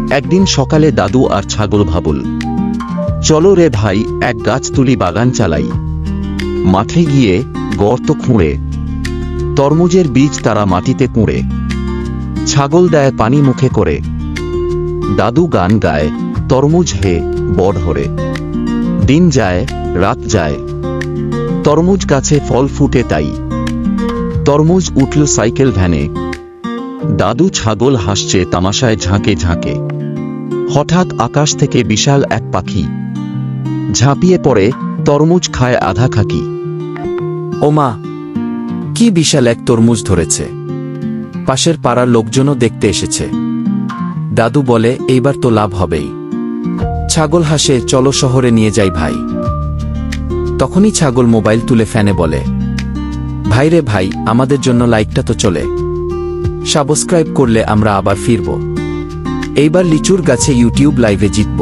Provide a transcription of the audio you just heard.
একদিন সকালে দাদু আর ছাগল ভাবল, চলো রে ভাই, এক গাছ তুলি, বাগান চালাই। মাঠে গিয়ে গর্ত খুঁড়ে তরমুজের বীজ তারা মাটিতে কুঁড়ে ছাগল দেয় পানি মুখে করে। দাদু গান গায়, তরমুজ হে বড় হরে। দিন যায়, রাত যায়, তরমুজ গাছে ফল ফুটে তাই। তরমুজ উঠল সাইকেল ভ্যানে, দাদু ছাগল হাসছে তামাশায় ঝাঁকে ঝাঁকে। হঠাৎ আকাশ থেকে বিশাল এক পাখি ঝাঁপিয়ে পড়ে, তরমুজ খায় আধা খাকি। ওমা, কি বিশাল এক তরমুজ ধরেছে! পাশের পাড়ার লোকজনও দেখতে এসেছে। দাদু বলে, এইবার তো লাভ হবেই। ছাগল হাসে, চলো শহরে নিয়ে যাই ভাই। তখনই ছাগল মোবাইল তুলে ফ্যানে বলে, ভাইরে ভাই, আমাদের জন্য লাইকটা তো চলে। সাবস্ক্রাইব করলে আমরা আবার ফিরব। এইবার লিচুর গাছে ইউটিউব লাইভে জিতব।